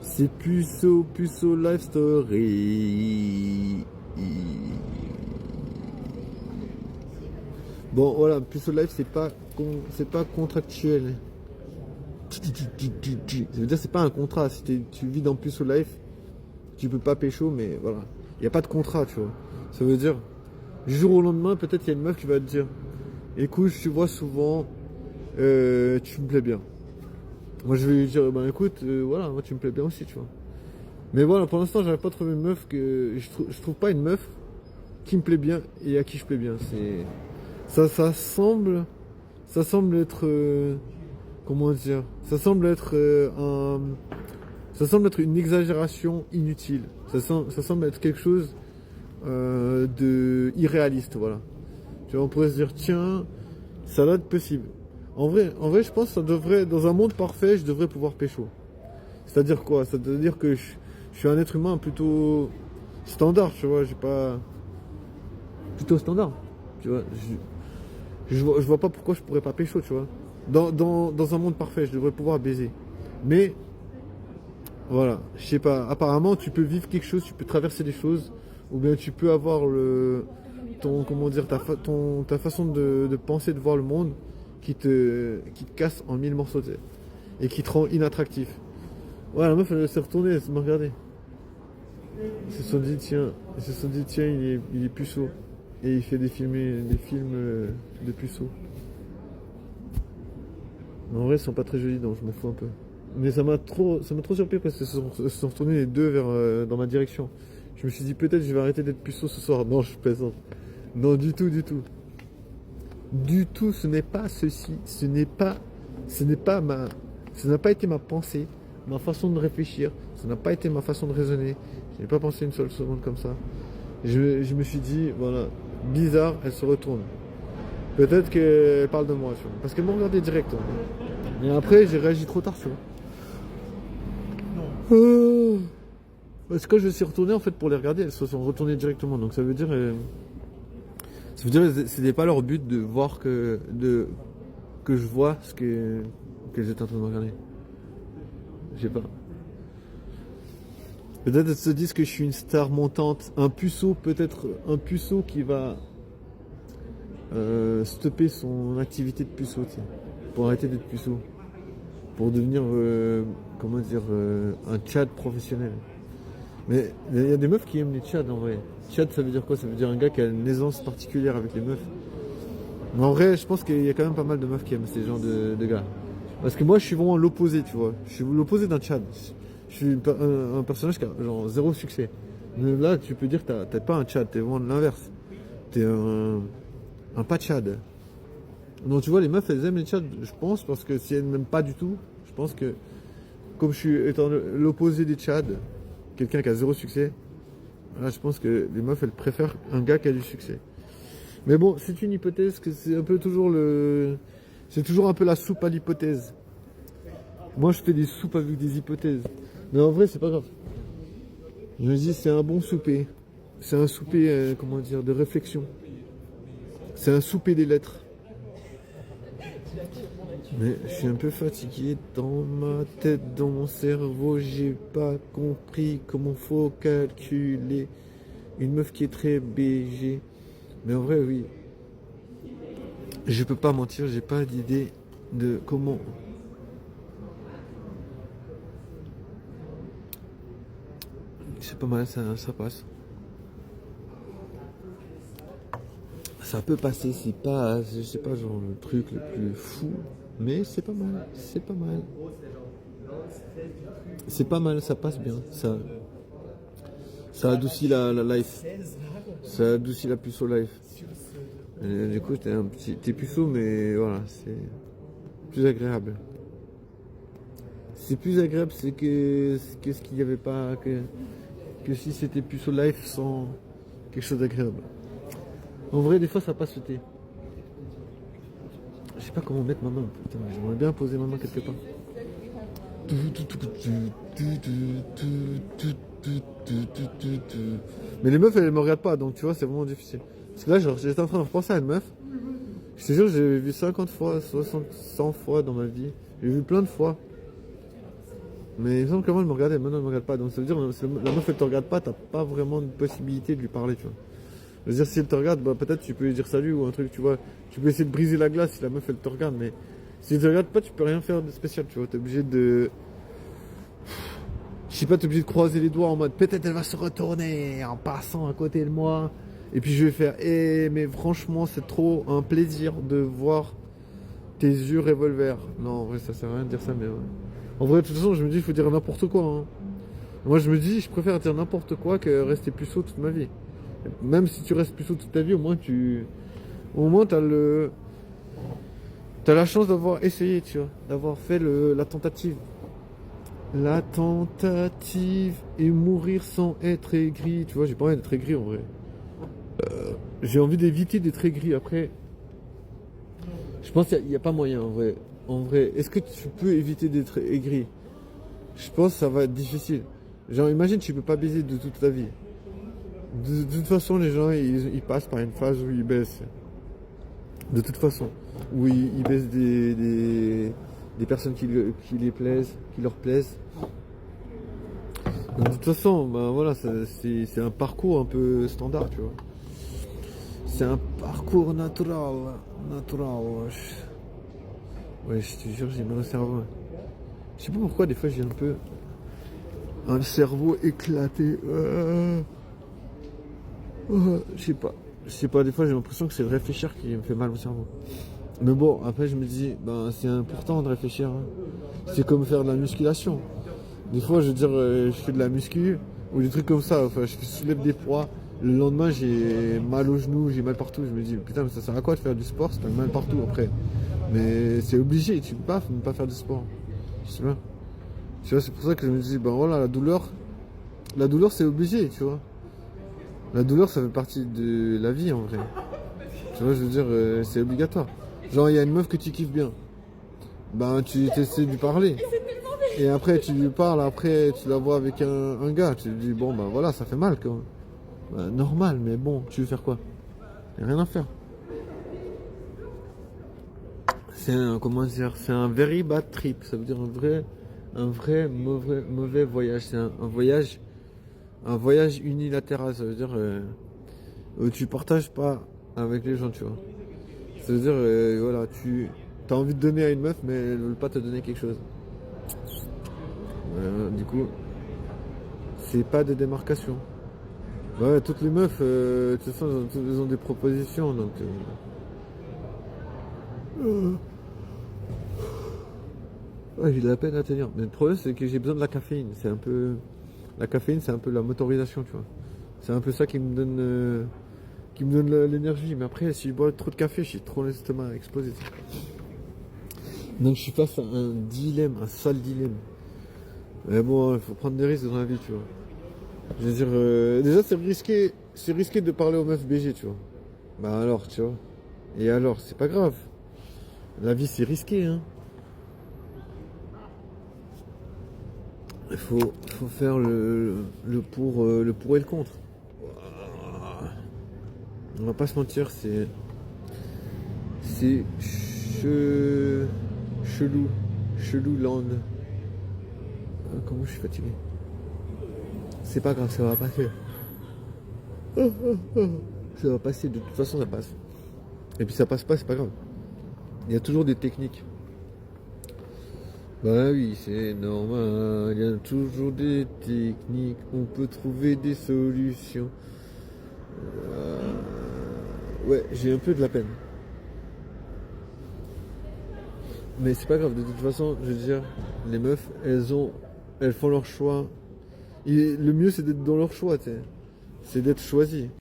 C'est Puceau, Puceau Life Story. Bon, voilà, Puceau Life, c'est pas contractuel. Ça veut dire, c'est pas un contrat. Si tu vis dans Puceau Life, tu peux pas pécho, mais voilà. Il n'y a pas de contrat, tu vois. Ça veut dire, du jour au lendemain, peut-être il y a une meuf qui va te dire, écoute, je te vois souvent, tu me plais bien. Moi, je vais lui dire, ben écoute, voilà, moi, tu me plais bien aussi, tu vois. Mais voilà, pour l'instant, j'arrive pas à trouver une meuf que. Je trouve pas une meuf qui me plaît bien et à qui je plais bien. Ça semble. Ça semble être. Comment dire? Ça semble être une exagération inutile. Ça semble être quelque chose de irréaliste, voilà. Tu vois, on pourrait se dire, tiens, ça doit être possible. En vrai, je pense que ça devrait, dans un monde parfait, je devrais pouvoir pécho. C'est-à-dire quoi? C'est-à-dire que je suis un être humain plutôt standard, tu vois. J'ai pas. Plutôt standard, tu vois. Je vois pas pourquoi je pourrais pas pécho, tu vois. Dans un monde parfait, je devrais pouvoir baiser. Mais, voilà, je sais pas. Apparemment, tu peux vivre quelque chose, tu peux traverser des choses, ou bien tu peux avoir comment dire, ta façon de penser, de voir le monde, qui te casse en mille morceaux, tu sais, et qui te rend inattractif. Ouais, la meuf, elle s'est retournée, elle m'a regardé. Ils se sont dit, tiens, il est puceau. Et il fait des films de puceau. En vrai, ils sont pas très jolis, donc je m'en fous un peu. Mais ça m'a trop surpris parce que se sont retournés les deux dans ma direction. Je me suis dit, peut-être je vais arrêter d'être puceau ce soir. Non, je plaisante. Non, du tout, du tout. Du tout, ce n'est pas ceci. Ce n'a pas été ma pensée, ma façon de réfléchir. Ça n'a pas été ma façon de raisonner. Je n'ai pas pensé une seule seconde comme ça. Je me suis dit, voilà, bizarre, elle se retourne. Peut-être qu'elle parle de moi, tu vois. Parce qu'elle m'a regardé direct, hein. Et après, j'ai réagi trop tard, tu vois. Parce que quand je me suis retourné, en fait, pour les regarder, elles se sont retournées directement. Donc ça veut dire, c'était pas leur but de voir que je vois qu'elles étaient en train de me regarder. Je sais pas. Peut-être elles se disent que je suis une star montante, un puceau, peut-être un puceau qui va stopper son activité de puceau, tu sais, pour arrêter d'être puceau, pour devenir, comment dire, un tchad professionnel. Mais il y a des meufs qui aiment les tchads en vrai. Tchad, ça veut dire quoi? Ça veut dire un gars qui a une aisance particulière avec les meufs. Mais en vrai, je pense qu'il y a quand même pas mal de meufs qui aiment ces genres de gars. Parce que moi, je suis vraiment l'opposé, tu vois. Je suis l'opposé d'un tchad. Je suis un personnage qui a genre zéro succès. Mais là, tu peux dire que t'es pas un tchad, t'es vraiment de l'inverse. T'es un pas tchad. Donc tu vois, les meufs, elles aiment les tchads, je pense, parce que si elles n'aiment pas du tout, je pense que, comme je suis étant l'opposé des tchads, quelqu'un qui a zéro succès, là, je pense que les meufs, elles préfèrent un gars qui a du succès. Mais bon, c'est une hypothèse, que c'est un peu toujours c'est toujours un peu la soupe à l'hypothèse. Moi, je fais des soupes avec des hypothèses. Mais en vrai, c'est pas grave. Je me dis, c'est un bon souper. C'est un souper, comment dire, de réflexion. C'est un souper des lettres. Mais je suis un peu fatigué dans ma tête, dans mon cerveau. J'ai pas compris comment faut calculer une meuf qui est très BG. Mais en vrai, oui. Je peux pas mentir, j'ai pas d'idée de comment. C'est pas mal, ça passe. Ça peut passer, c'est pas, je sais pas, genre le truc le plus fou, mais c'est pas mal, c'est pas mal. C'est pas mal, ça passe bien. Ça adoucit la life. Ça adoucit la puceau life. Du coup, t'es puceau, mais voilà, c'est plus agréable. C'est plus agréable, c'est que ce qu'il n'y avait pas, que si c'était puceau life sans quelque chose d'agréable. En vrai, des fois, ça passe le thé. Je sais pas comment mettre ma main. Putain, j'aimerais bien poser ma main quelque part. Mais les meufs, elles me regardent pas, donc tu vois, c'est vraiment difficile. Parce que là, genre, j'étais en train de repenser à une meuf. Je te jure, j'ai vu 50 fois, 60, 100 fois dans ma vie. J'ai vu plein de fois. Mais il me semble qu'avant elle me regardait, maintenant elle me regarde pas. Donc ça veut dire, si la meuf elle te regarde pas, t'as pas vraiment de possibilité de lui parler, tu vois. Je veux dire, si elle te regarde, bah peut-être tu peux lui dire salut ou un truc, tu vois. Tu peux essayer de briser la glace si la meuf elle te regarde, mais si elle te regarde pas, tu peux rien faire de spécial, tu vois. T'es obligé de. Je sais pas, t'es obligé de croiser les doigts en mode peut-être elle va se retourner en passant à côté de moi. Et puis je vais faire, mais franchement, c'est trop un plaisir de voir tes yeux revolver. Non, en vrai, ça sert à rien de dire ça, mais ouais. En vrai, de toute façon, je me dis, il faut dire n'importe quoi, hein. Moi, je me dis, je préfère dire n'importe quoi que rester puceau toute ma vie. Même si tu restes puceau toute ta vie, au moins, t'as la chance d'avoir essayé, tu vois. D'avoir fait la tentative. La tentative et mourir sans être aigri. Tu vois, j'ai pas envie d'être aigri, en vrai. J'ai envie d'éviter d'être aigri. Après, je pense qu'il n'y a pas moyen, en vrai. En vrai, est-ce que tu peux éviter d'être aigri? Je pense que ça va être difficile. Genre, imagine, tu peux pas baiser de toute ta vie. De toute façon, les gens, ils passent par une phase où ils baissent. De toute façon. Où ils baissent des personnes qui les plaisent, qui leur plaisent. Donc, de toute façon, bah, voilà, c'est un parcours un peu standard, tu vois. C'est un parcours naturel. Natural. Ouais, je te jure, j'ai mal au cerveau. Je sais pas pourquoi, des fois, j'ai un cerveau éclaté. Je sais pas. Je sais pas, des fois, j'ai l'impression que c'est de réfléchir qui me fait mal au cerveau. Mais bon, après, je me dis, ben, c'est important de réfléchir, hein. C'est comme faire de la musculation. Des fois, je veux dire, je fais de la muscu ou des trucs comme ça. Enfin, je soulève des poids. Le lendemain, j'ai mal aux genoux, j'ai mal partout. Je me dis, putain, mais ça sert à quoi de faire du sport? C'est mal partout après. Mais c'est obligé, tu peux pas ne pas faire du sport. Tu vois? Tu vois, c'est pour ça que je me dis, ben voilà, la douleur c'est obligé, tu vois. La douleur, ça fait partie de la vie, en vrai. Tu vois, je veux dire, c'est obligatoire. Genre, il y a une meuf que tu kiffes bien. Ben, tu essaies de lui parler. Et après, tu lui parles, après, tu la vois avec un gars. Tu lui dis, bon, ben voilà, ça fait mal, quoi. Ben, normal, mais bon, tu veux faire quoi? Y a rien à faire. C'est un, comment dire, c'est un very bad trip. Ça veut dire un vrai mauvais voyage. C'est un voyage unilatéral. Ça veut dire, où tu partages pas avec les gens, tu vois. Ça veut dire, voilà, tu as envie de donner à une meuf, mais elle ne veut pas te donner quelque chose. Du coup, c'est pas de démarcation. Ouais, toutes les meufs, de toute façon, elles ont des propositions, donc. Ouais, j'ai de la peine à tenir. Mais le problème, c'est que j'ai besoin de la caféine. C'est un peu. La caféine, c'est un peu la motorisation, tu vois. C'est un peu ça qui me donne l'énergie. Mais après, si je bois trop de café, j'ai trop l'estomac explosé. Donc, je suis face à un dilemme, un sale dilemme. Mais bon, il faut prendre des risques dans la vie, tu vois. Je veux dire, déjà, c'est risqué de parler aux meufs BG, tu vois. Bah alors, tu vois. Et alors, c'est pas grave. La vie, c'est risqué, hein. Il faut faire le pour et le contre. On va pas se mentir, c'est chelou land. Comment je suis fatigué. C'est pas grave, ça va passer. Ça va passer, de toute façon ça passe. Et puis ça passe pas, c'est pas grave. Il y a toujours des techniques. Bah oui, c'est normal, il y a toujours des techniques, on peut trouver des solutions. Ouais, j'ai un peu de la peine. Mais c'est pas grave, de toute façon, je veux dire, les meufs, elles font leur choix. Et le mieux, c'est d'être dans leur choix, tu sais. C'est d'être choisi.